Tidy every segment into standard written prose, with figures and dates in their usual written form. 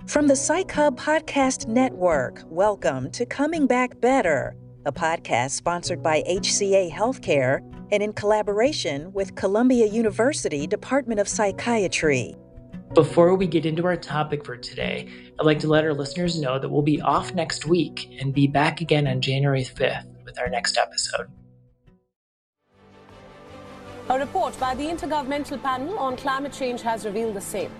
From the Psych Hub Podcast Network, welcome to Coming Back Better, a podcast sponsored by HCA Healthcare and in collaboration with Columbia University Department of Psychiatry. Before we get into our topic for today, I'd like to let our listeners know that we'll be off next week and be back again on January 5th with our next episode. A report by the Intergovernmental Panel on Climate Change has revealed the same,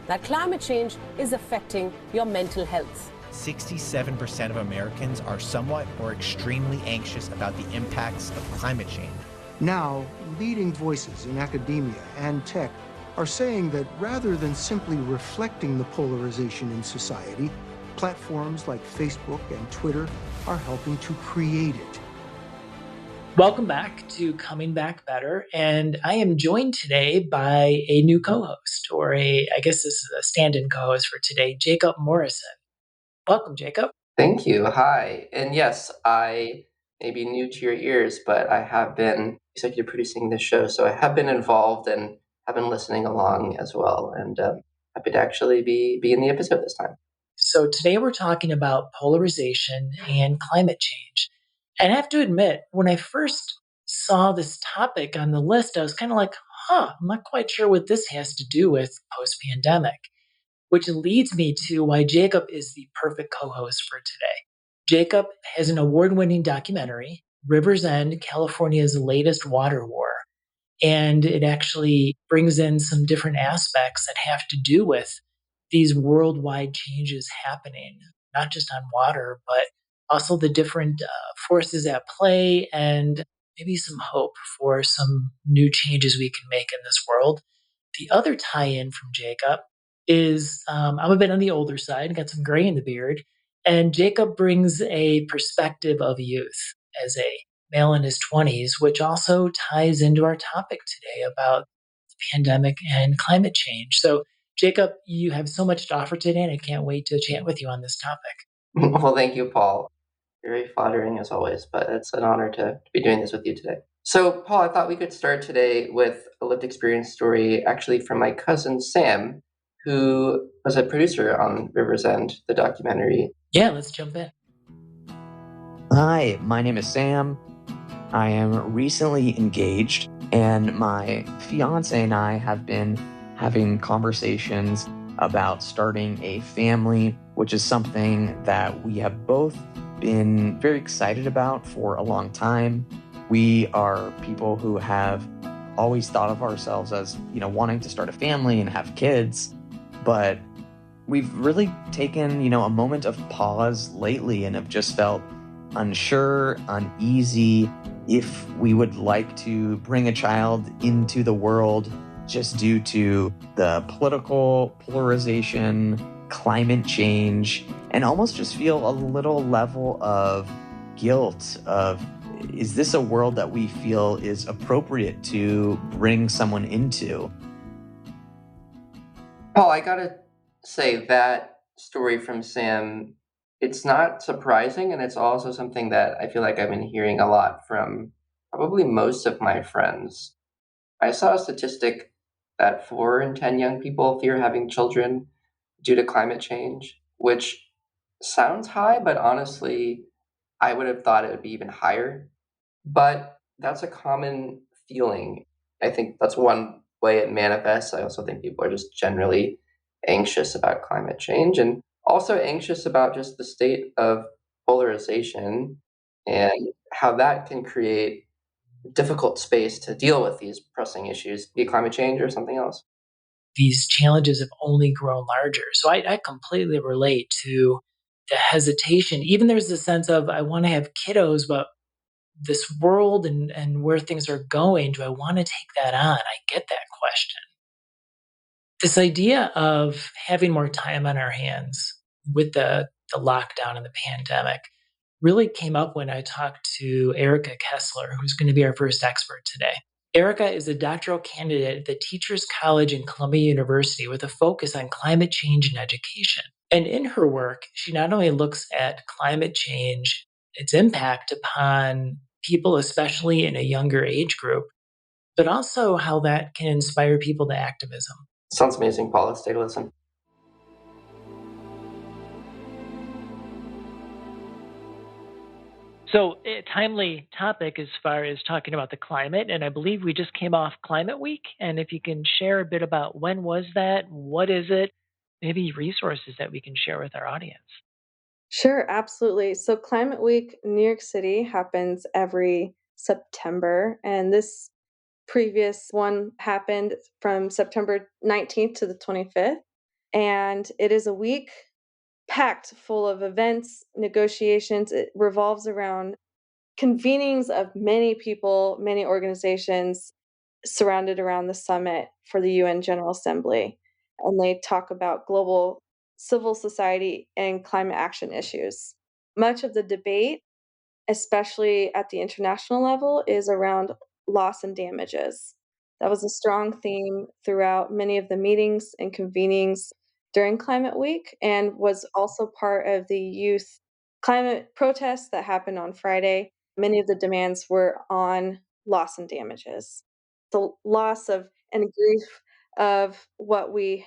that climate change is affecting your mental health. 67% of Americans are somewhat or extremely anxious about the impacts of climate change. Now, leading voices in academia and tech are saying that rather than simply reflecting the polarization in society, platforms like Facebook and Twitter are helping to create it. Welcome back to Coming Back Better, and I am joined today by a new co-host, or I guess this is a stand-in co-host for today, Jacob Morrison. Welcome, Jacob. Thank you. Hi. And yes, I may be new to your ears, but I have been executive producing this show, so I have been involved and have been listening along as well, and happy to actually be in the episode this time. So today we're talking about polarization and climate change. And I have to admit, when I first saw this topic on the list, I was kind of like, I'm not quite sure what this has to do with post-pandemic, which leads me to why Jacob is the perfect co-host for today. Jacob has an award-winning documentary, River's End, California's Latest Water War. And it actually brings in some different aspects that have to do with these worldwide changes happening, not just on water, but also the different forces at play and maybe some hope for some new changes we can make in this world. The other tie-in from Jacob is I'm a bit on the older side, got some gray in the beard, and Jacob brings a perspective of youth as a male in his 20s, which also ties into our topic today about the pandemic and climate change. So, Jacob, you have so much to offer today, and I can't wait to chat with you on this topic. Well, thank you, Paul. Very flattering as always, but it's an honor to be doing this with you today. So, Paul, I thought we could start today with a lived experience story actually from my cousin Sam, who was a producer on River's End, the documentary. Yeah, let's jump in. Hi, my name is Sam. I am recently engaged, and my fiance and I have been having conversations about starting a family, which is something that we have both been very excited about for a long time. We are people who have always thought of ourselves as, wanting to start a family and have kids, but we've really taken, a moment of pause lately and have just felt unsure, uneasy if we would like to bring a child into the world just due to the political polarization, climate change, and almost just feel a little level of guilt of, is this a world that we feel is appropriate to bring someone into? Paul, I gotta say that story from Sam, it's not surprising, and it's also something that I feel like I've been hearing a lot from probably most of my friends. I saw a statistic that 4 in 10 young people fear having children due to climate change, which sounds high, but honestly, I would have thought it would be even higher. But that's a common feeling. I think that's one way it manifests. I also think people are just generally anxious about climate change and also anxious about just the state of polarization and how that can create difficult space to deal with these pressing issues, be it climate change or something else. These challenges have only grown larger. So I completely relate to the hesitation. Even there's this sense of, I want to have kiddos, but this world and where things are going, do I want to take that on? I get that question. This idea of having more time on our hands with the lockdown and the pandemic really came up when I talked to Erica Kessler, who's going to be our first expert today. Erica is a doctoral candidate at the Teachers College in Columbia University with a focus on climate change and education. And in her work, she not only looks at climate change, its impact upon people, especially in a younger age group, but also how that can inspire people to activism. Sounds amazing, Paul. Let's take a listen. So, a timely topic as far as talking about the climate, and I believe we just came off Climate Week. And if you can share a bit about when was that, what is it, maybe resources that we can share with our audience. Sure, absolutely. So Climate Week in New York City happens every September, and this previous one happened from September 19th to the 25th. And it is a week packed full of events, negotiations. It revolves around convenings of many people, many organizations surrounded around the summit for the UN General Assembly. And they talk about global civil society and climate action issues. Much of the debate, especially at the international level, is around loss and damages. That was a strong theme throughout many of the meetings and convenings during Climate Week and was also part of the youth climate protests that happened on Friday. Many of the demands were on loss and damages. The loss of and grief of what we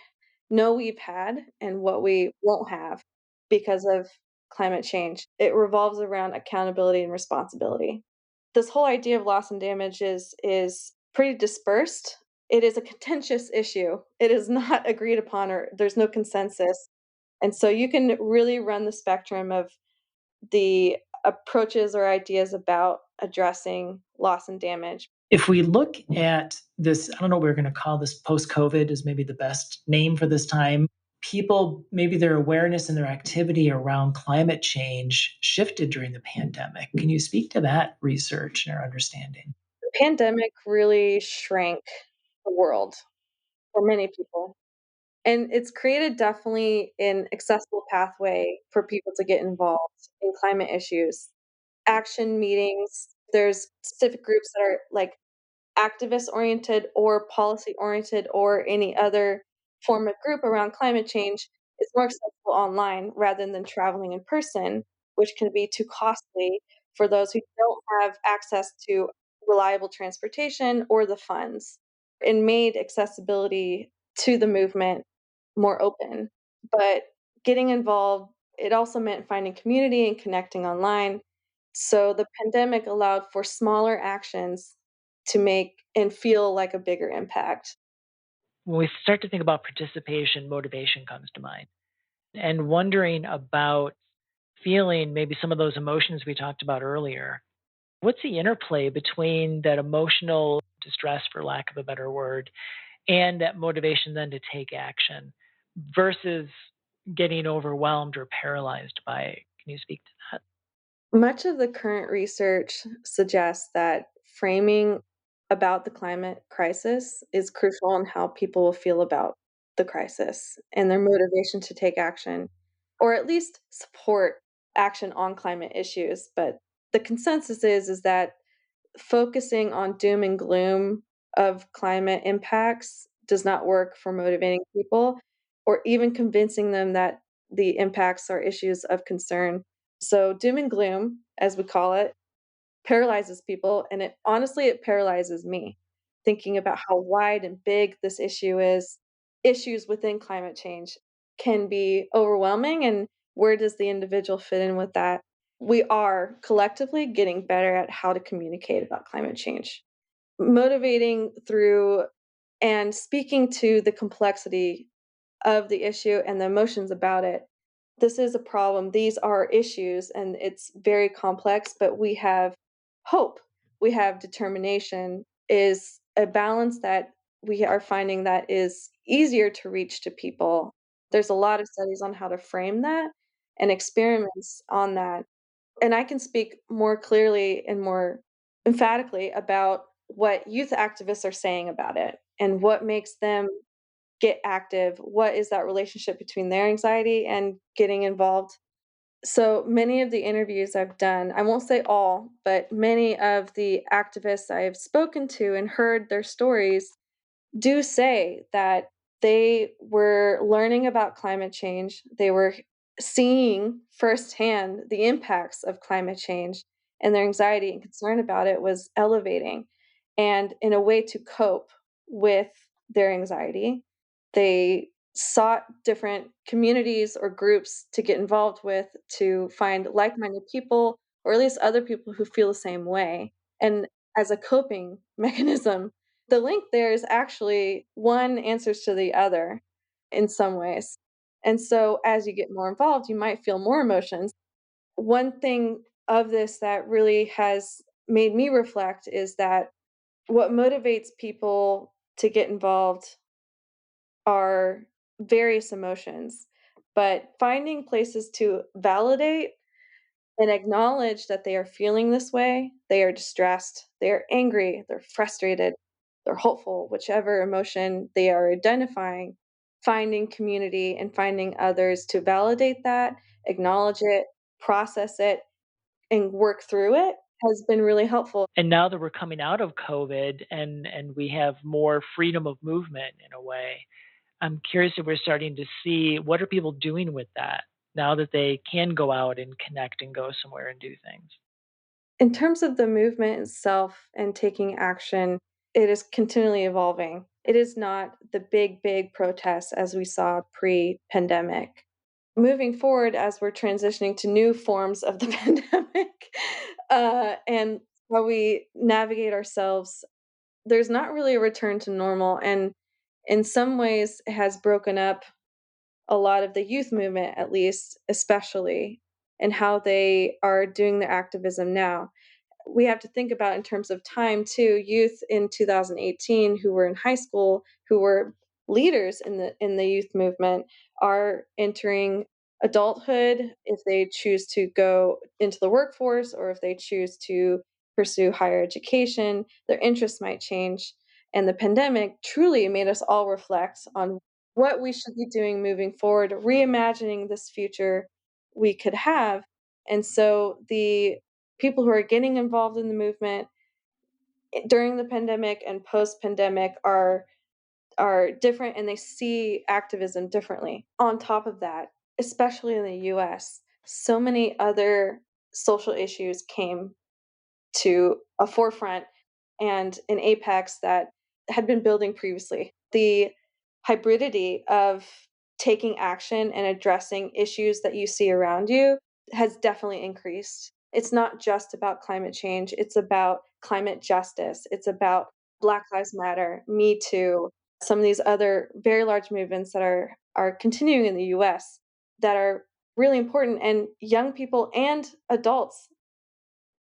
know we've had and what we won't have because of climate change. It revolves around accountability and responsibility. This whole idea of loss and damage is pretty dispersed. It is a contentious issue. It is not agreed upon or there's no consensus. And so you can really run the spectrum of the approaches or ideas about addressing loss and damage. If we look at this, I don't know what we're going to call this, post COVID is maybe the best name for this time. People, maybe their awareness and their activity around climate change shifted during the pandemic. Can you speak to that research and our understanding? The pandemic really shrank the world for many people. And it's created definitely an accessible pathway for people to get involved in climate issues. Action meetings, there's specific groups that are like activist oriented or policy oriented or any other form of group around climate change is more accessible online rather than traveling in person, which can be too costly for those who don't have access to reliable transportation or the funds. It made accessibility to the movement more open. But getting involved, it also meant finding community and connecting online. So the pandemic allowed for smaller actions to make and feel like a bigger impact. When we start to think about participation, motivation comes to mind. And wondering about feeling maybe some of those emotions we talked about earlier. What's the interplay between that emotional distress, for lack of a better word, and that motivation then to take action versus getting overwhelmed or paralyzed by it? Can you speak to that? Much of the current research suggests that framing about the climate crisis is crucial in how people will feel about the crisis and their motivation to take action, or at least support action on climate issues. But the consensus is that focusing on doom and gloom of climate impacts does not work for motivating people or even convincing them that the impacts are issues of concern. So doom and gloom, as we call it, paralyzes people, and it honestly, it paralyzes me, thinking about how wide and big this issue is. Issues within climate change can be overwhelming, and where does the individual fit in with that? We are collectively getting better at how to communicate about climate change, motivating through and speaking to the complexity of the issue and the emotions about it. This is a problem. These are issues, and it's very complex, but we have hope. We have determination, is a balance that we are finding that is easier to reach to people. There's a lot of studies on how to frame that and experiments on that. And I can speak more clearly and more emphatically about what youth activists are saying about it and what makes them get active. What is that relationship between their anxiety and getting involved? So many of the interviews I've done, I won't say all, but many of the activists I've spoken to and heard their stories do say that they were learning about climate change. They were seeing firsthand the impacts of climate change, and their anxiety and concern about it was elevating. And in a way to cope with their anxiety, they sought different communities or groups to get involved with to find like minded people or at least other people who feel the same way. And as a coping mechanism, the link there is actually one answers to the other in some ways. And so as you get more involved, you might feel more emotions. One thing of this that really has made me reflect is that what motivates people to get involved are various emotions, but finding places to validate and acknowledge that they are feeling this way, they are distressed, they are angry, they're frustrated, they're hopeful, whichever emotion they are identifying, finding community and finding others to validate that, acknowledge it, process it, and work through it has been really helpful. And now that we're coming out of COVID and we have more freedom of movement in a way, I'm curious if we're starting to see what are people doing with that now that they can go out and connect and go somewhere and do things. In terms of the movement itself and taking action, it is continually evolving. It is not the big protests as we saw pre-pandemic. Moving forward, as we're transitioning to new forms of the pandemic, and how we navigate ourselves, there's not really a return to normal, and in some ways it has broken up a lot of the youth movement, at least, especially, and how they are doing their activism now. We have to think about in terms of time too. Youth in 2018 who were in high school, who were leaders in the youth movement, are entering adulthood if they choose to go into the workforce or if they choose to pursue higher education. Their interests might change. And the pandemic truly made us all reflect on what we should be doing moving forward, reimagining this future we could have. And so the people who are getting involved in the movement during the pandemic and post-pandemic are different, and they see activism differently. On top of that, especially in the US, so many other social issues came to a forefront and an apex that had been building previously. The hybridity of taking action and addressing issues that you see around you has definitely increased. It's not just about climate change, it's about climate justice, it's about Black Lives Matter, Me Too, some of these other very large movements that are continuing in the US that are really important, and young people and adults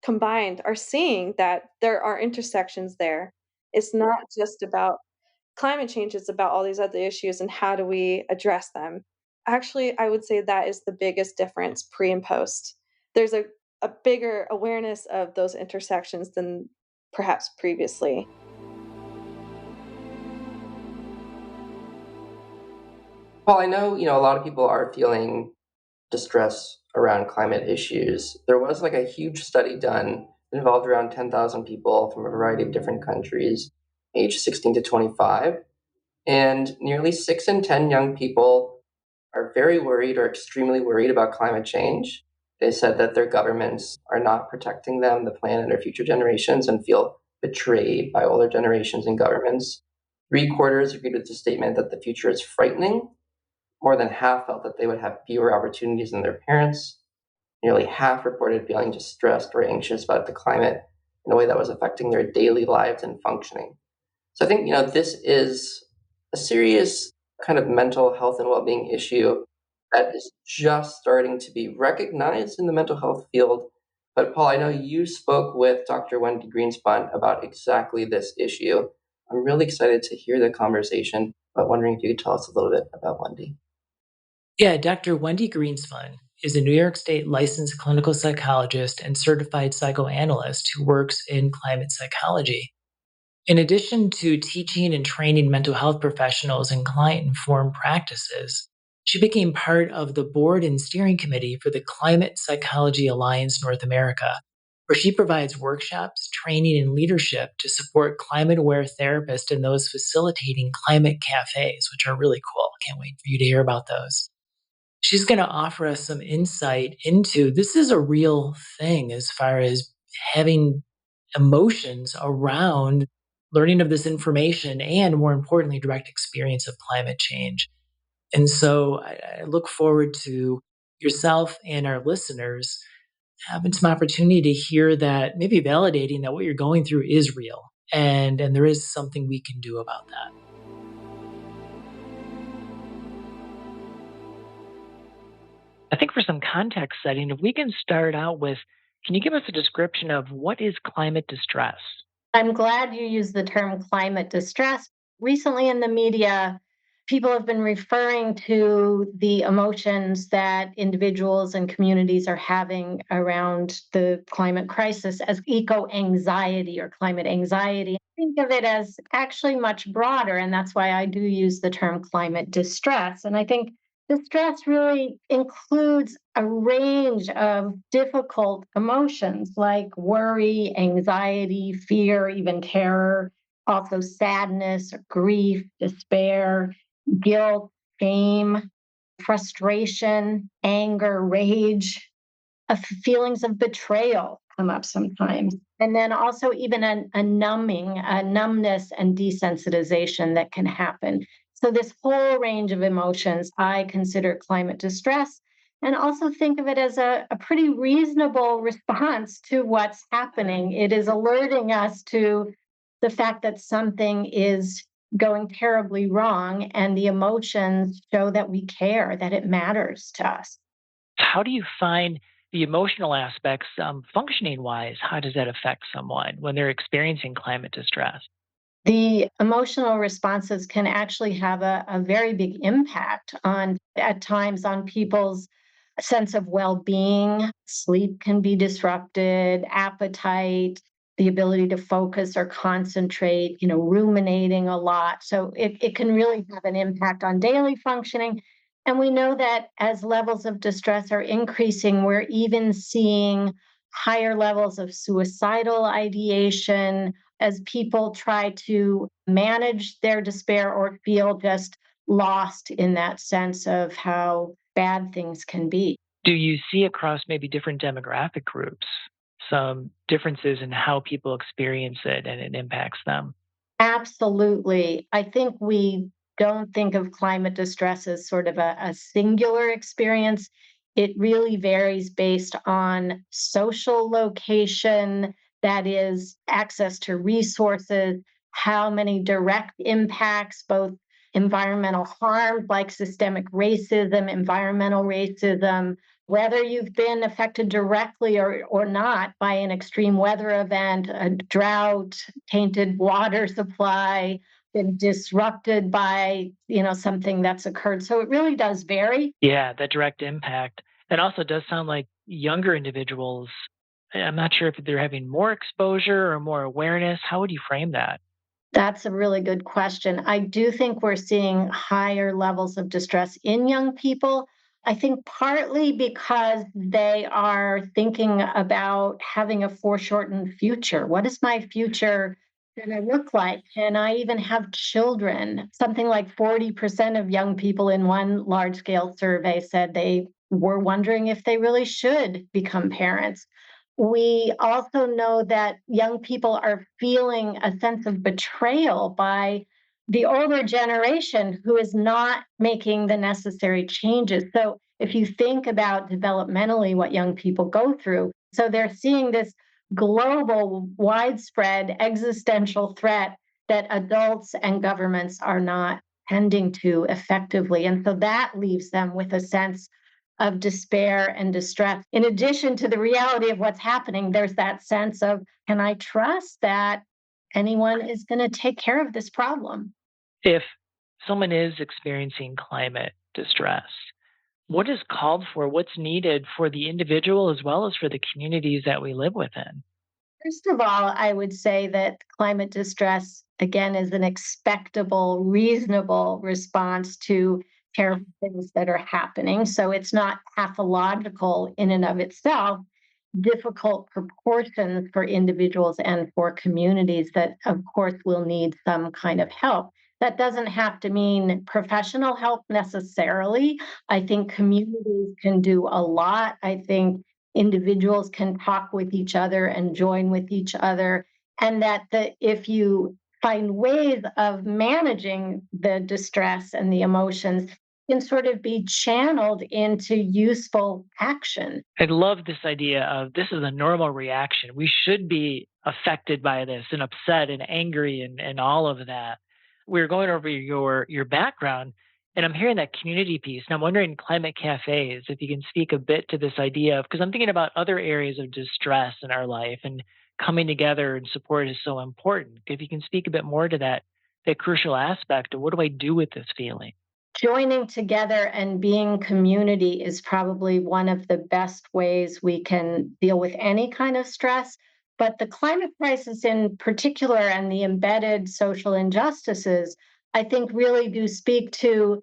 combined are seeing that there are intersections there. It's not just about climate change, it's about all these other issues and how do we address them. Actually, I would say that is the biggest difference pre and post. There's a bigger awareness of those intersections than perhaps previously. Well, I know, a lot of people are feeling distress around climate issues. There was like a huge study done that involved around 10,000 people from a variety of different countries, aged 16 to 25. And nearly 6 in 10 young people are very worried or extremely worried about climate change. They said that their governments are not protecting them, the planet, and their future generations, and feel betrayed by older generations and governments. Three-quarters agreed with the statement that the future is frightening. More than half felt that they would have fewer opportunities than their parents. Nearly half reported feeling distressed or anxious about the climate in a way that was affecting their daily lives and functioning. So I think, this is a serious kind of mental health and well-being issue that is just starting to be recognized in the mental health field. But Paul, I know you spoke with Dr. Wendy Greenspun about exactly this issue. I'm really excited to hear the conversation, but wondering if you could tell us a little bit about Wendy. Yeah, Dr. Wendy Greenspun is a New York State licensed clinical psychologist and certified psychoanalyst who works in climate psychology. In addition to teaching and training mental health professionals in client-informed practices, she became part of the board and steering committee for the Climate Psychology Alliance North America, where she provides workshops, training, and leadership to support climate-aware therapists and those facilitating climate cafes, which are really cool. Can't wait for you to hear about those. She's going to offer us some insight into this is a real thing as far as having emotions around learning of this information and, more importantly, direct experience of climate change. And so I look forward to yourself and our listeners having some opportunity to hear that, maybe validating that what you're going through is real, and there is something we can do about that. I think for some context setting, if we can start out with, can you give us a description of what is climate distress? I'm glad you used the term climate distress. Recently in the media, people have been referring to the emotions that individuals and communities are having around the climate crisis as eco anxiety or climate anxiety. I think of it as actually much broader, and that's why I do use the term climate distress. And I think distress really includes a range of difficult emotions like worry, anxiety, fear, even terror, also sadness, grief, despair, guilt, shame, frustration, anger, rage, feelings of betrayal come up sometimes. And then also even a numbing, a numbness and desensitization that can happen. So this whole range of emotions I consider climate distress and also think of it as a pretty reasonable response to what's happening. It is alerting us to the fact that something is going terribly wrong and the emotions show that we care, that it matters to us. How do you find the emotional aspects functioning wise? How does that affect someone when they're experiencing climate distress? The emotional responses can actually have a very big impact on, at times, on people's sense of well-being. Sleep can be disrupted, appetite, the ability to focus or concentrate, ruminating a lot. So it can really have an impact on daily functioning. And we know that as levels of distress are increasing, we're even seeing higher levels of suicidal ideation as people try to manage their despair or feel just lost in that sense of how bad things can be. Do you see across maybe different demographic groups some differences in how people experience it and it impacts them? Absolutely. I think we don't think of climate distress as sort of a singular experience. It really varies based on social location, that is, access to resources, how many direct impacts, both environmental harm like systemic racism, environmental racism, whether you've been affected directly or not by an extreme weather event, a drought, tainted water supply, been disrupted by something that's occurred. So it really does vary. Yeah, that direct impact. It also does sound like younger individuals, I'm not sure if they're having more exposure or more awareness. How would you frame that? That's a really good question. I do think we're seeing higher levels of distress in young people. I think partly because they are thinking about having a foreshortened future. What is my future going to look like? Can I even have children? Something like 40% of young people in one large scale survey said they were wondering if they really should become parents. We also know that young people are feeling a sense of betrayal by the older generation who is not making the necessary changes. So, if you think about developmentally what young people go through, so they're seeing this global, widespread existential threat that adults and governments are not tending to effectively. And so that leaves them with a sense of despair and distress. In addition to the reality of what's happening, there's that sense of, can I trust that anyone is going to take care of this problem? If someone is experiencing climate distress, what is called for? What's needed for the individual as well as for the communities that we live within? First of all, I would say that climate distress, again, is an expectable, reasonable response to terrible things that are happening. So it's not pathological in and of itself. Difficult proportions for individuals and for communities that, of course, will need some kind of help. That doesn't have to mean professional help necessarily. I think communities can do a lot. I think individuals can talk with each other and join with each other, and that if you find ways of managing the distress and the emotions, can sort of be channeled into useful action. I love this idea of this is a normal reaction. We should be affected by this and upset and angry and all of that. We are going over your background, and I'm hearing that community piece. And I'm wondering, climate cafes, if you can speak a bit to this idea of, because I'm thinking about other areas of distress in our life, and coming together and support is so important. If you can speak a bit more to that crucial aspect of what do I do with this feeling? Joining together and being community is probably one of the best ways we can deal with any kind of stress. But the climate crisis in particular and the embedded social injustices, I think really do speak to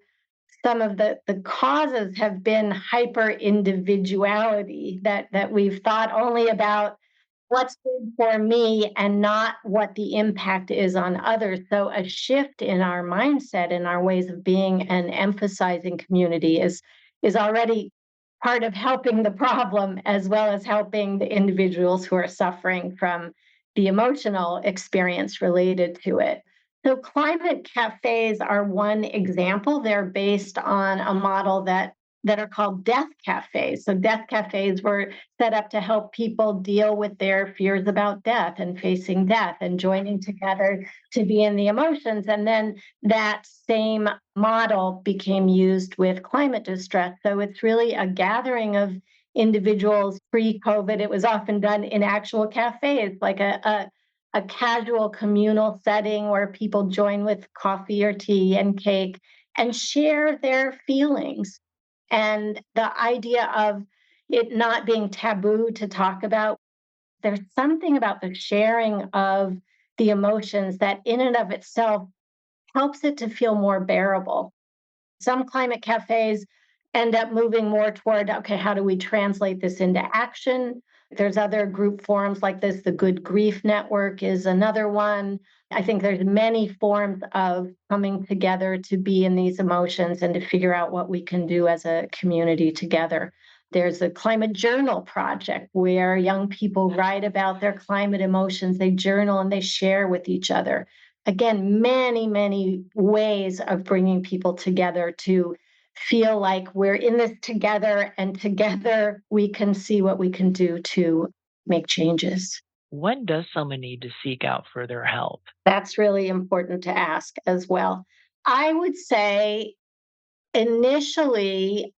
some of the causes have been hyper individuality that we've thought only about what's good for me and not what the impact is on others. So a shift in our mindset and our ways of being and emphasizing community is already part of helping the problem as well as helping the individuals who are suffering from the emotional experience related to it. So climate cafes are one example. They're based on a model that are called death cafes. So death cafes were set up to help people deal with their fears about death and facing death and joining together to be in the emotions. And then that same model became used with climate distress. So it's really a gathering of individuals pre-COVID. It was often done in actual cafes, like a casual communal setting where people join with coffee or tea and cake and share their feelings. And the idea of it not being taboo to talk about, there's something about the sharing of the emotions that, in and of itself, helps it to feel more bearable. Some climate cafes end up moving more toward, okay, how do we translate this into action? There's other group forums like this. The Good Grief Network is another one. I think there's many forms of coming together to be in these emotions and to figure out what we can do as a community together. There's a climate journal project where young people write about their climate emotions, they journal and they share with each other. Again, many, many ways of bringing people together to feel like we're in this together and together we can see what we can do to make changes. When does someone need to seek out further help? That's really important to ask as well. I would say initially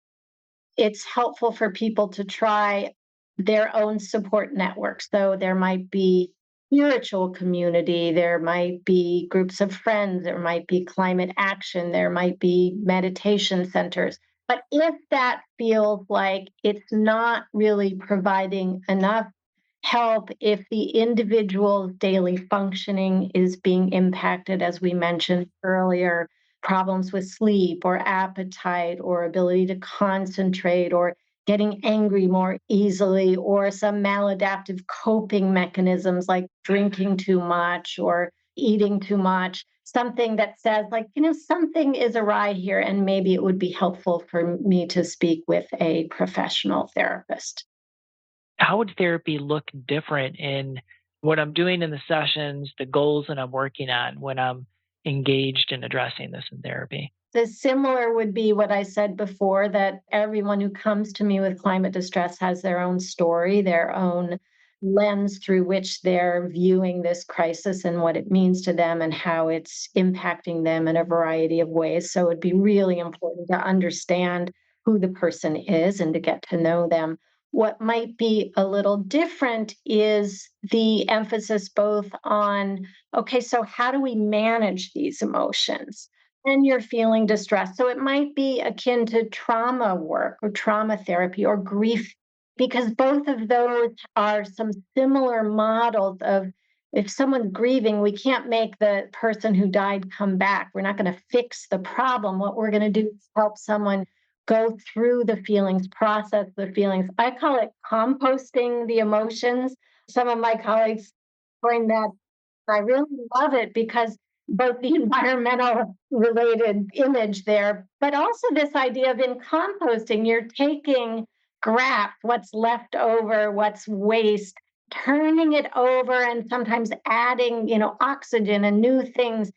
it's helpful for people to try their own support networks. So there might be spiritual community, there might be groups of friends, there might be climate action, there might be meditation centers. But if that feels like it's not really providing enough help, if the individual's daily functioning is being impacted, as we mentioned earlier, problems with sleep or appetite or ability to concentrate or getting angry more easily or some maladaptive coping mechanisms like drinking too much or eating too much, something that says like, something is awry here and maybe it would be helpful for me to speak with a professional therapist. How would therapy look different in what I'm doing in the sessions, the goals that I'm working on when I'm engaged in addressing this in therapy? The similar would be what I said before, that everyone who comes to me with climate distress has their own story, their own lens through which they're viewing this crisis and what it means to them and how it's impacting them in a variety of ways. So it'd be really important to understand who the person is and to get to know them. What might be a little different is the emphasis both on, okay, so how do we manage these emotions? And you're feeling distressed. So it might be akin to trauma work or trauma therapy or grief, because both of those are some similar models of if someone's grieving, we can't make the person who died come back. We're not going to fix the problem. What we're going to do is help someone go through the feelings, process the feelings. I call it composting the emotions. Some of my colleagues coined that. I really love it because both the environmental related image there, but also this idea of in composting, you're taking scrap, what's left over, what's waste, turning it over and sometimes adding, oxygen and new things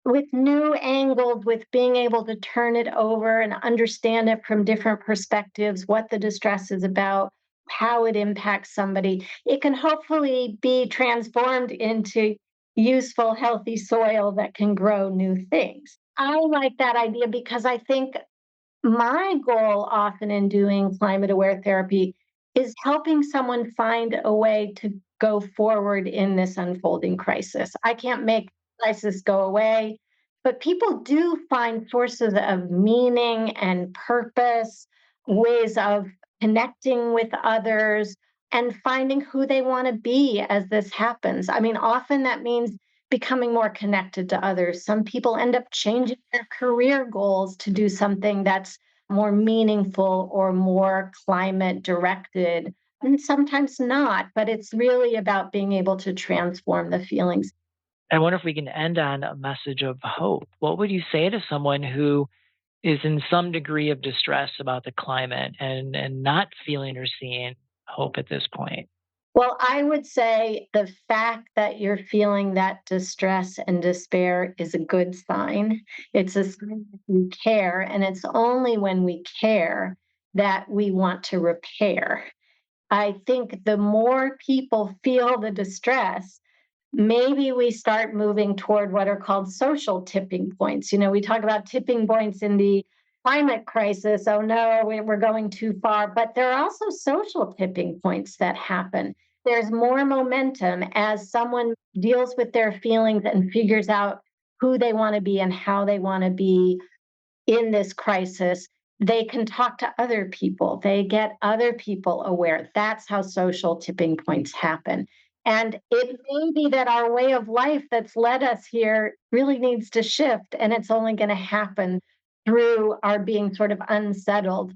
with new angles, with being able to turn it over and understand it from different perspectives, what the distress is about, how it impacts somebody, it can hopefully be transformed into useful, healthy soil that can grow new things. I like that idea because I think my goal often in doing climate aware therapy is helping someone find a way to go forward in this unfolding crisis. I can't make crisis go away, but people do find sources of meaning and purpose, ways of connecting with others, and finding who they want to be as this happens. I mean, often that means becoming more connected to others. Some people end up changing their career goals to do something that's more meaningful or more climate directed, and sometimes not, but it's really about being able to transform the feelings. I wonder if we can end on a message of hope. What would you say to someone who is in some degree of distress about the climate and not feeling or seeing hope at this point? Well, I would say the fact that you're feeling that distress and despair is a good sign. It's a sign that you care, and it's only when we care that we want to repair. I think the more people feel the distress, maybe we start moving toward what are called social tipping points. You know, we talk about tipping points in the climate crisis. Oh no, we're going too far. But there are also social tipping points that happen. There's more momentum as someone deals with their feelings and figures out who they want to be and how they want to be in this crisis. They can talk to other people, they get other people aware. That's how social tipping points happen. And it may be that our way of life that's led us here really needs to shift, and it's only going to happen through our being sort of unsettled.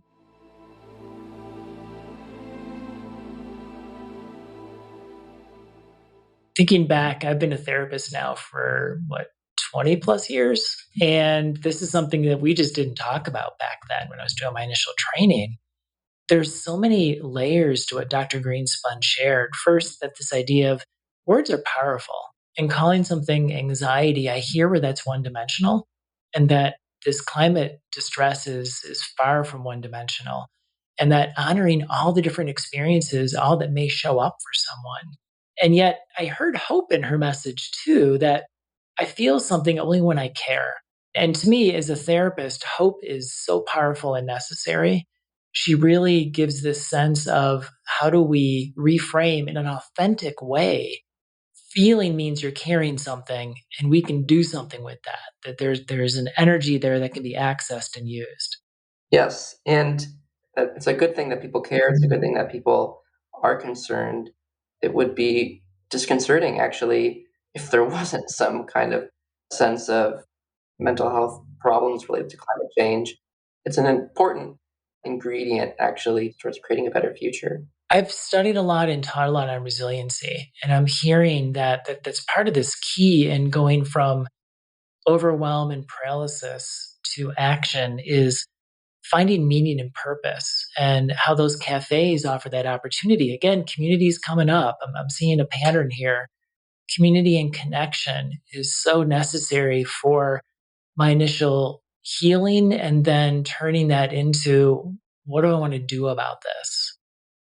Thinking back, I've been a therapist now for 20 plus years. And this is something that we just didn't talk about back then when I was doing my initial training. There's so many layers to what Dr. Greenspun shared. First, that this idea of words are powerful, and calling something anxiety, I hear where that's one dimensional, and that this climate distress is far from one dimensional, and that honoring all the different experiences, all that may show up for someone. And yet, I heard hope in her message too, that I feel something only when I care. And to me, as a therapist, hope is so powerful and necessary. She really gives this sense of how do we reframe in an authentic way. Feeling means you're carrying something, and we can do something with that. That there's an energy there that can be accessed and used. Yes, and it's a good thing that people care. It's a good thing that people are concerned. It would be disconcerting, actually, if there wasn't some kind of sense of mental health problems related to climate change. It's an important ingredient, actually, towards creating a better future. I've studied a lot and taught a lot on resiliency, and I'm hearing that's part of this key in going from overwhelm and paralysis to action is finding meaning and purpose, and how those cafes offer that opportunity. Again, community's coming up. I'm seeing a pattern here. Community and connection is so necessary for my initial healing, and then turning that into what do I want to do about this?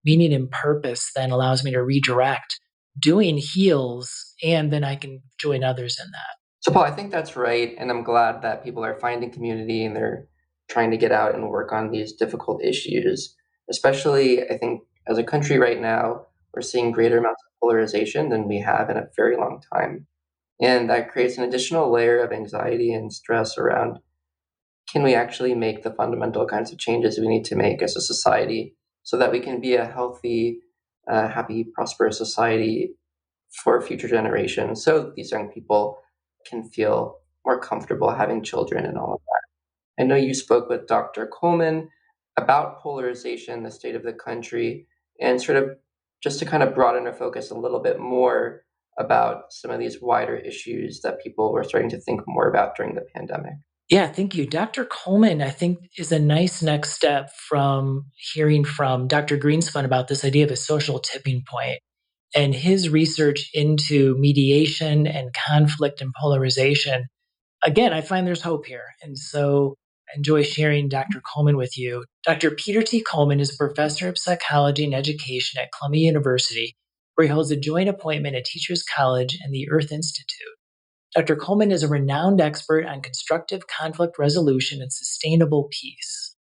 Meaning and purpose then allows me to redirect. Doing heals, and then I can join others in that. So, Paul, I think that's right. And I'm glad that people are finding community and they're trying to get out and work on these difficult issues. Especially, I think, as a country right now, we're seeing greater amounts of polarization than we have in a very long time. And that creates an additional layer of anxiety and stress around, can we actually make the fundamental kinds of changes we need to make as a society so that we can be a healthy, happy, prosperous society for future generations, so these young people can feel more comfortable having children and all of that. I know you spoke with Dr. Coleman about polarization, the state of the country, and sort of just to kind of broaden our focus a little bit more about some of these wider issues that people were starting to think more about during the pandemic. Yeah, thank you. Dr. Coleman, I think, is a nice next step from hearing from Dr. Greenspun about this idea of a social tipping point. And his research into mediation and conflict and polarization again, I find there's hope here. And so I enjoy sharing Dr. Coleman with you. Dr. Peter T. Coleman is a professor of psychology and education at Columbia University, where he holds a joint appointment at Teachers College and the Earth Institute. Dr. Coleman is a renowned expert on constructive conflict resolution and sustainable peace.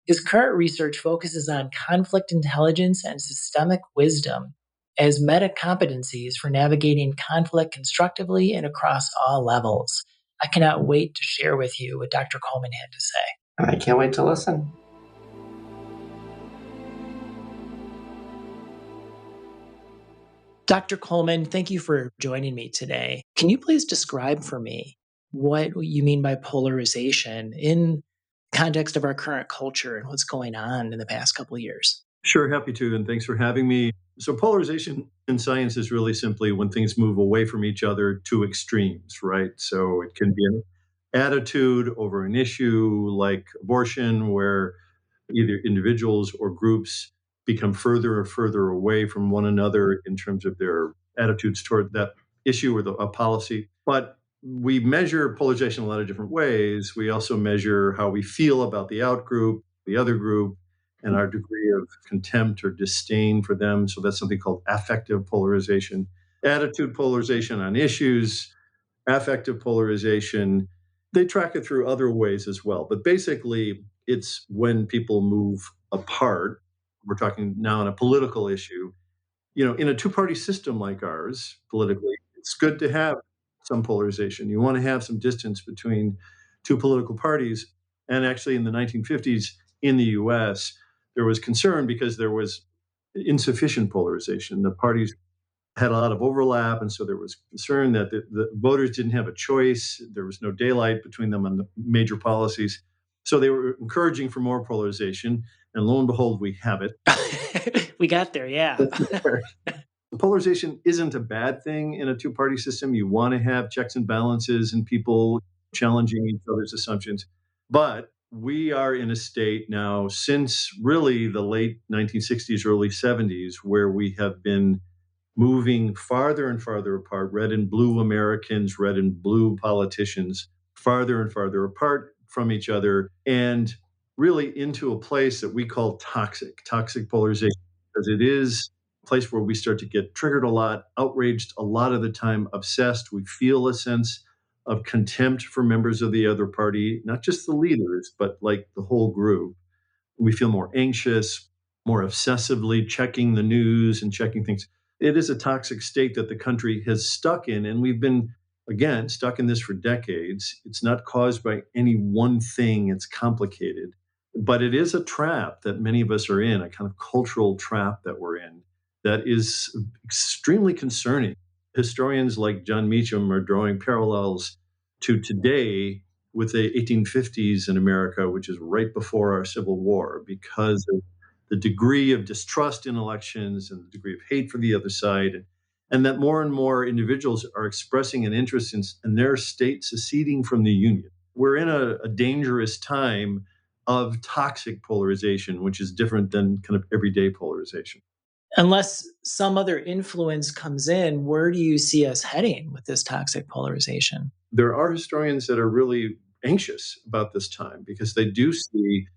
His current research focuses on conflict intelligence and systemic wisdom as meta competencies for navigating conflict constructively and across all levels. I cannot wait to share with you what Dr. Coleman had to say. I can't wait to listen. Dr. Coleman, thank you for joining me today. Can you please describe for me what you mean by polarization in context of our current culture and what's going on in the past couple of years? Sure, happy to, and thanks for having me. So, polarization in science is really simply when things move away from each other to extremes, right? So, it can be an attitude over an issue like abortion, where either individuals or groups become further and further away from one another in terms of their attitudes toward that issue or a policy. But we measure polarization in a lot of different ways. We also measure how we feel about the out group, the other group, and our degree of contempt or disdain for them. So that's something called affective polarization. Attitude polarization on issues, affective polarization, they track it through other ways as well. But basically, it's when people move apart. We're talking now on a political issue. In a two-party system like ours, politically, it's good to have some polarization. You want to have some distance between two political parties. And actually, in the 1950s in the US, there was concern because there was insufficient polarization. The parties had a lot of overlap, and so there was concern that the voters didn't have a choice. There was no daylight between them on the major policies. So they were encouraging for more polarization, and lo and behold, we have it. We got there, yeah. Polarization isn't a bad thing in a two-party system. You want to have checks and balances and people challenging each other's assumptions. But we are in a state now since really the late 1960s, early 70s, where we have been moving farther and farther apart, red and blue Americans, red and blue politicians, farther and farther apart from each other, and really into a place that we call toxic polarization, because it is a place where we start to get triggered a lot, outraged a lot of the time, obsessed. We feel a sense of contempt for members of the other party, not just the leaders, but like the whole group. We feel more anxious, more obsessively checking the news and checking things. It is a toxic state that the country has stuck in, and we've been, again, stuck in this for decades. It's not caused by any one thing. It's complicated. But it is a trap that many of us are in, a kind of cultural trap that we're in that is extremely concerning. Historians like John Meacham are drawing parallels to today with the 1850s in America, which is right before our Civil War, because of the degree of distrust in elections and the degree of hate for the other side, and that more and more individuals are expressing an interest in their state seceding from the Union. We're in a dangerous time of toxic polarization, which is different than kind of everyday polarization. Unless some other influence comes in, where do you see us heading with this toxic polarization? There are historians that are really anxious about this time because they do see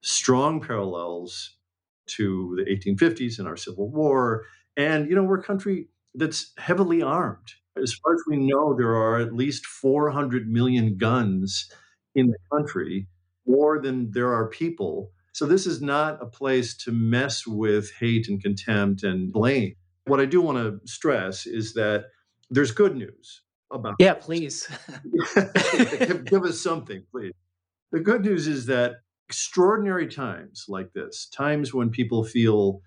strong parallels to the 1850s and our Civil War. And, we're a country that's heavily armed. As far as we know, there are at least 400 million guns in the country, more than there are people. So this is not a place to mess with hate and contempt and blame. What I do want to stress is that there's good news about Yeah, please. give us something, please. The good news is that extraordinary times like this, times when people feel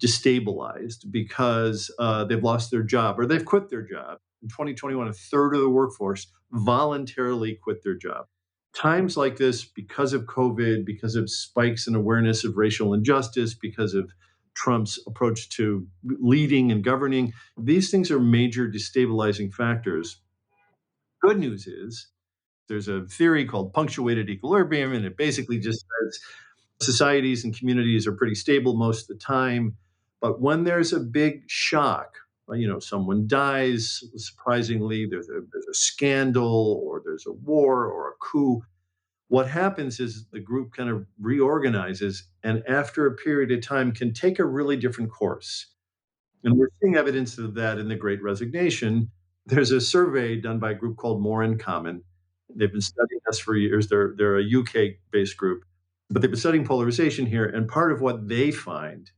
destabilized because they've lost their job or they've quit their job. In 2021, a third of the workforce voluntarily quit their job. Times like this, because of COVID, because of spikes in awareness of racial injustice, because of Trump's approach to leading and governing, these things are major destabilizing factors. Good news is there's a theory called punctuated equilibrium, and it basically just says societies and communities are pretty stable most of the time. But when there's a big shock, someone dies, surprisingly, there's a scandal or there's a war or a coup, what happens is the group kind of reorganizes and after a period of time can take a really different course. And we're seeing evidence of that in the Great Resignation. There's a survey done by a group called More in Common. They've been studying us for years. They're a UK-based group, but they've been studying polarization here. And part of what they find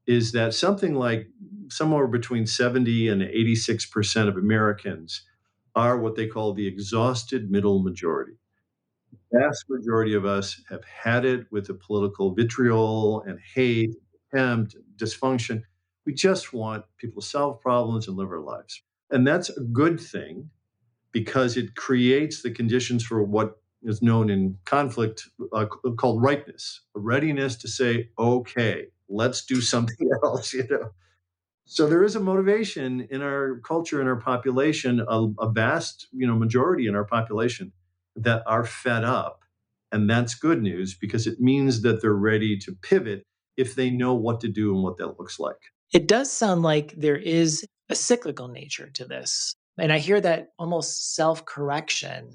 is that something like somewhere between 70 and 86% of Americans are what they call the exhausted middle majority. Vast majority of us have had it with the political vitriol and hate, contempt, dysfunction. We just want people to solve problems and live our lives. And that's a good thing because it creates the conditions for what is known in conflict called ripeness, a readiness to say, okay, let's do something else. So there is a motivation in our culture, in our population, a vast, majority in our population that are fed up. And that's good news because it means that they're ready to pivot if they know what to do and what that looks like. It does sound like there is a cyclical nature to this. And I hear that almost self-correction,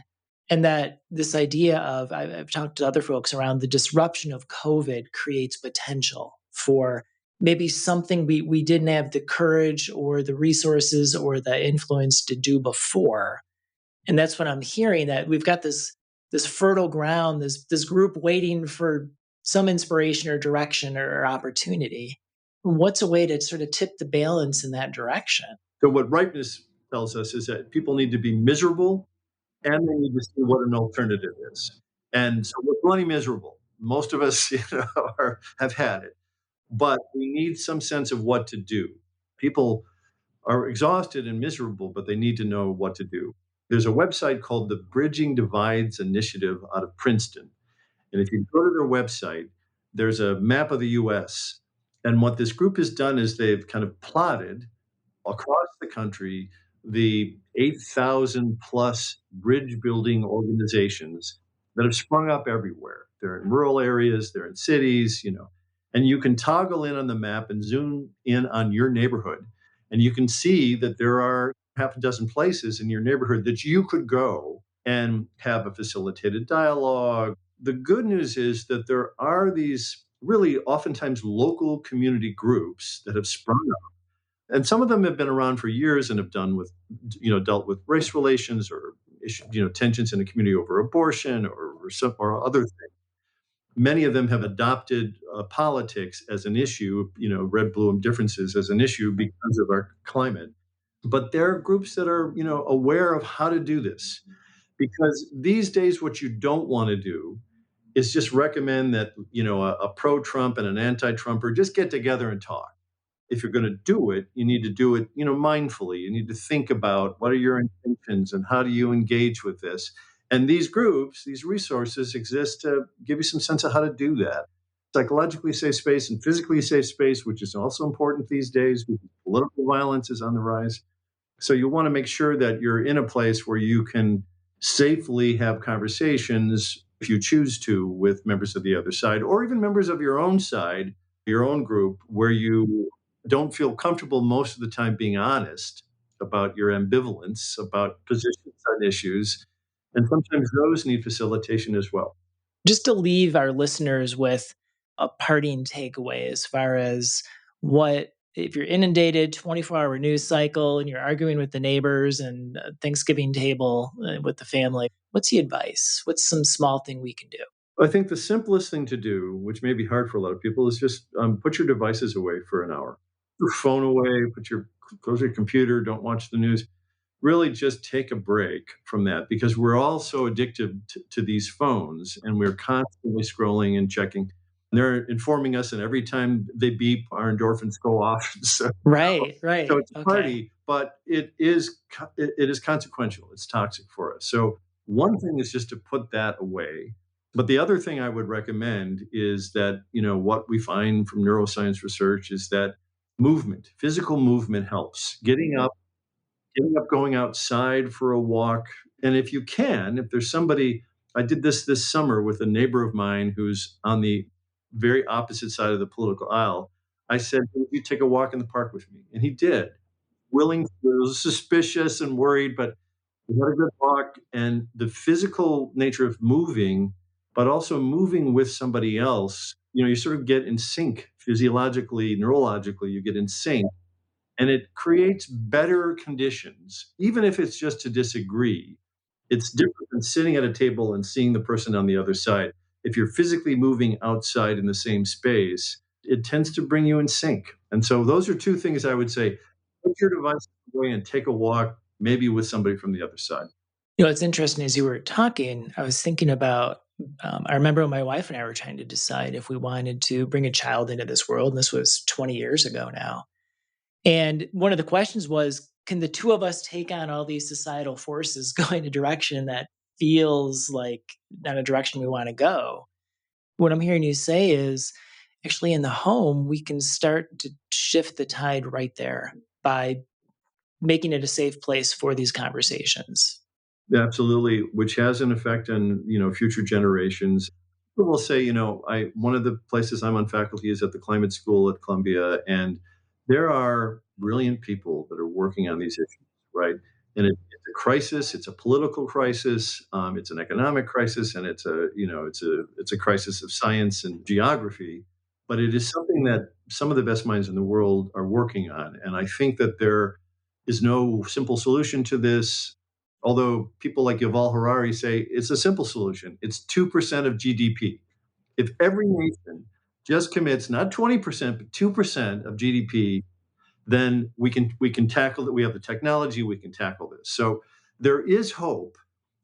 and that this idea of, I've talked to other folks around the disruption of COVID creates potential for maybe something we didn't have the courage or the resources or the influence to do before. And that's what I'm hearing, that we've got this fertile ground, this group waiting for some inspiration or direction or opportunity. What's a way to sort of tip the balance in that direction? So what ripeness tells us is that people need to be miserable and they need to see what an alternative is. And so we're plenty miserable. Most of us have had it, but we need some sense of what to do. People are exhausted and miserable, but they need to know what to do. There's a website called the Bridging Divides Initiative out of Princeton. And if you go to their website, there's a map of the US. And what this group has done is they've kind of plotted across the country the 8,000 plus bridge building organizations that have sprung up everywhere. They're in rural areas, they're in cities. And you can toggle in on the map and zoom in on your neighborhood. And you can see that there are half a dozen places in your neighborhood that you could go and have a facilitated dialogue. The good news is that there are these really oftentimes local community groups that have sprung up. And some of them have been around for years and have dealt with race relations or tensions in the community over abortion or other things. Many of them have adopted politics as an issue, red, blue, and differences as an issue because of our climate. But there are groups that are, aware of how to do this. Because these days, what you don't want to do is just recommend that, a pro-Trump and an anti-Trumper just get together and talk. If you're going to do it, you need to do it, mindfully. You need to think about what are your intentions and how do you engage with this. And these groups, these resources exist to give you some sense of how to do that. Psychologically safe space and physically safe space, which is also important these days because political violence is on the rise. So you want to make sure that you're in a place where you can safely have conversations, if you choose to, with members of the other side or even members of your own side, your own group, where you don't feel comfortable most of the time being honest about your ambivalence, about positions on issues. And sometimes those need facilitation as well. Just to leave our listeners with a parting takeaway as far as what, if you're inundated 24-hour news cycle and you're arguing with the neighbors and Thanksgiving table with the family, what's the advice? What's some small thing we can do? I think the simplest thing to do, which may be hard for a lot of people, is just put your devices away for an hour. Your phone away, close your computer, don't watch the news. Really just take a break from that because we're all so addicted to these phones and we're constantly scrolling and checking. And they're informing us, and every time they beep, our endorphins go off. Right. So it's a party, but it is consequential. It's toxic for us. So one thing is just to put that away. But the other thing I would recommend is that, what we find from neuroscience research is that physical movement helps. Getting up, going outside for a walk. And if you can, if there's somebody, I did this summer with a neighbor of mine who's on the very opposite side of the political aisle. I said, would you take a walk in the park with me? And he did. willing to, suspicious and worried, but we had a good walk. And the physical nature of moving, but also moving with somebody else, you sort of get in sync physiologically, neurologically, you get in sync. And it creates better conditions, even if it's just to disagree. It's different than sitting at a table and seeing the person on the other side. If you're physically moving outside in the same space, it tends to bring you in sync. And so those are two things I would say. Put your device away and take a walk, maybe with somebody from the other side. It's interesting as you were talking, I was thinking about, I remember when my wife and I were trying to decide if we wanted to bring a child into this world. And this was 20 years ago now. And one of the questions was, can the two of us take on all these societal forces going a direction that feels like not a direction we want to go? What I'm hearing you say is actually in the home, we can start to shift the tide right there by making it a safe place for these conversations. Absolutely, which has an effect on future generations. People will say, I one of the places I'm on faculty is at the climate school at Columbia, and there are brilliant people that are working on these issues, right? And it's a crisis. It's a political crisis. It's an economic crisis, and it's a crisis of science and geography. But it is something that some of the best minds in the world are working on, and I think that there is no simple solution to this. Although people like Yuval Harari say it's a simple solution. It's 2% of GDP. If every nation just commits not 20%, but 2% of GDP, then we can tackle it. We have the technology, we can tackle this. So there is hope,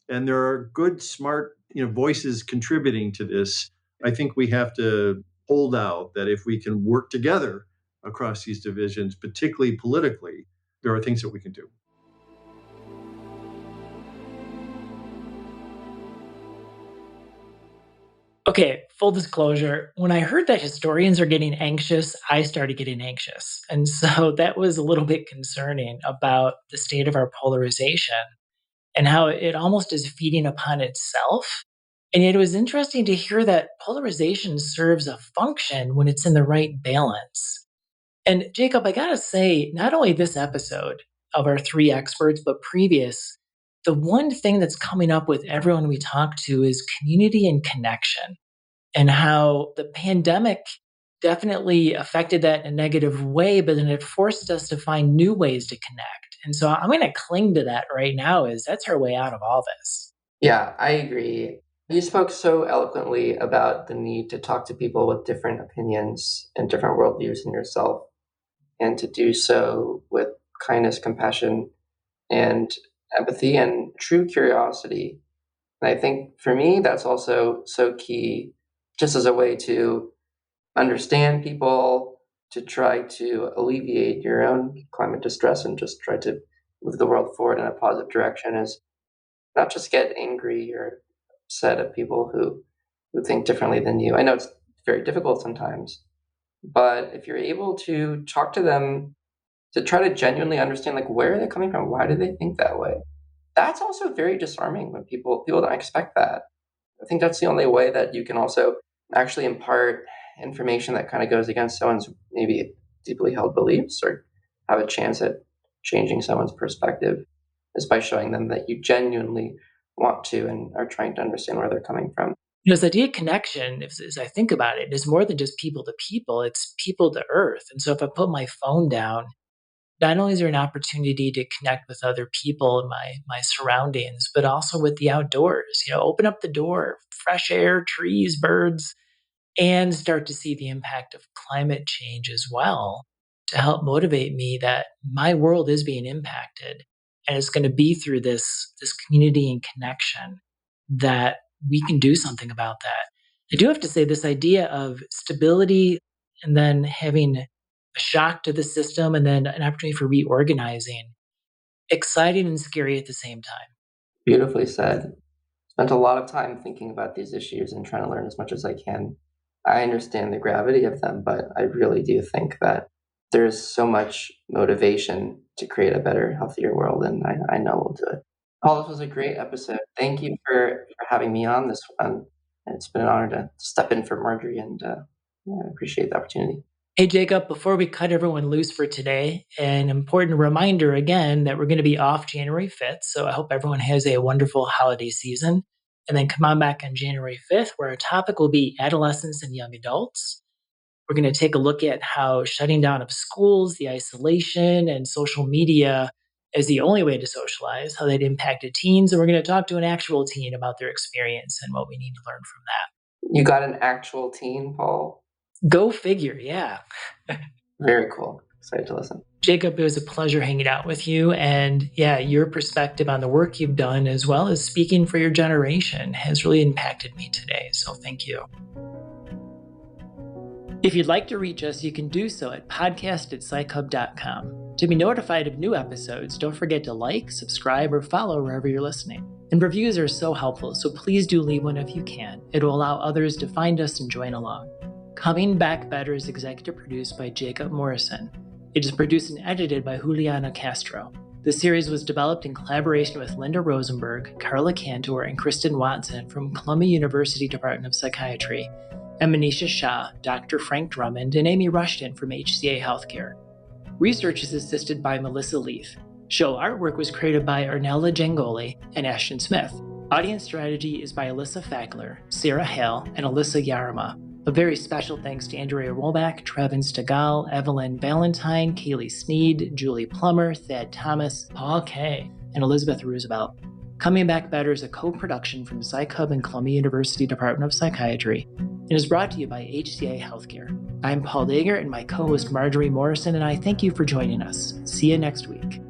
and there are good, smart, voices contributing to this. I think we have to hold out that if we can work together across these divisions, particularly politically, there are things that we can do. Okay, full disclosure, when I heard that historians are getting anxious, I started getting anxious. And so that was a little bit concerning about the state of our polarization and how it almost is feeding upon itself. And yet it was interesting to hear that polarization serves a function when it's in the right balance. And Jacob, I gotta say, not only this episode of our three experts, but previous, the one thing that's coming up with everyone we talk to is community and connection, and how the pandemic definitely affected that in a negative way, but then it forced us to find new ways to connect. And so I'm going to cling to that right now, is that's our way out of all this. Yeah, I agree. You spoke so eloquently about the need to talk to people with different opinions and different worldviews than yourself, and to do so with kindness, compassion, and empathy and true curiosity. And I think for me, that's also so key, just as a way to understand people, to try to alleviate your own climate distress and just try to move the world forward in a positive direction, is not just get angry or upset at people who think differently than you. I know it's very difficult sometimes, but if you're able to talk to them, to try to genuinely understand, like, where are they coming from? Why do they think that way? That's also very disarming when people don't expect that. I think that's the only way that you can also actually impart information that kind of goes against someone's maybe deeply held beliefs, or have a chance at changing someone's perspective, is by showing them that you genuinely want to and are trying to understand where they're coming from. This idea of connection, as I think about it, is more than just people to people, it's people to earth. And so if I put my phone down, not only is there an opportunity to connect with other people in my surroundings, but also with the outdoors. Open up the door, fresh air, trees, birds, and start to see the impact of climate change as well, to help motivate me that my world is being impacted, and it's going to be through this community and connection that we can do something about that. I do have to say, this idea of stability and then having a shock to the system and then an opportunity for reorganizing, exciting and scary at the same time. Beautifully said. Spent a lot of time thinking about these issues and trying to learn as much as I can. I understand the gravity of them, but I really do think that there's so much motivation to create a better, healthier world, and I know we'll do it. Paul, this was a great episode. Thank you for having me on this one. It's been an honor to step in for Marjorie, and yeah, I appreciate the opportunity. Hey, Jacob, before we cut everyone loose for today, an important reminder again that we're going to be off January 5th. So I hope everyone has a wonderful holiday season. And then come on back on January 5th, where our topic will be adolescents and young adults. We're going to take a look at how shutting down of schools, the isolation, and social media as the only way to socialize, how that impacted teens. And we're going to talk to an actual teen about their experience and what we need to learn from that. You got an actual teen, Paul? Go figure, yeah. Very cool. Excited to listen. Jacob, it was a pleasure hanging out with you. And yeah, your perspective on the work you've done, as well as speaking for your generation, has really impacted me today. So thank you. If you'd like to reach us, you can do so at podcast@psychhub.com. To be notified of new episodes, don't forget to like, subscribe, or follow wherever you're listening. And reviews are so helpful, so please do leave one if you can. It will allow others to find us and join along. Coming Back Better is executive produced by Jacob Morrison. It is produced and edited by Juliana Castro. The series was developed in collaboration with Linda Rosenberg, Carla Cantor, and Kristen Watson from Columbia University Department of Psychiatry, and Manisha Shah, Dr. Frank Drummond, and Amy Rushton from HCA Healthcare. Research is assisted by Melissa Leaf. Show artwork was created by Arnella Jangoli and Ashton Smith. Audience strategy is by Alyssa Fackler, Sarah Hale, and Alyssa Yarama. A very special thanks to Andrea Rollback, Trevin Stegall, Evelyn Valentine, Kaylee Sneed, Julie Plummer, Thad Thomas, Paul Kay, and Elizabeth Roosevelt. Coming Back Better is a co-production from PsychHub and Columbia University Department of Psychiatry and is brought to you by HCA Healthcare. I'm Paul Deger, and my co-host Marjorie Morrison and I thank you for joining us. See you next week.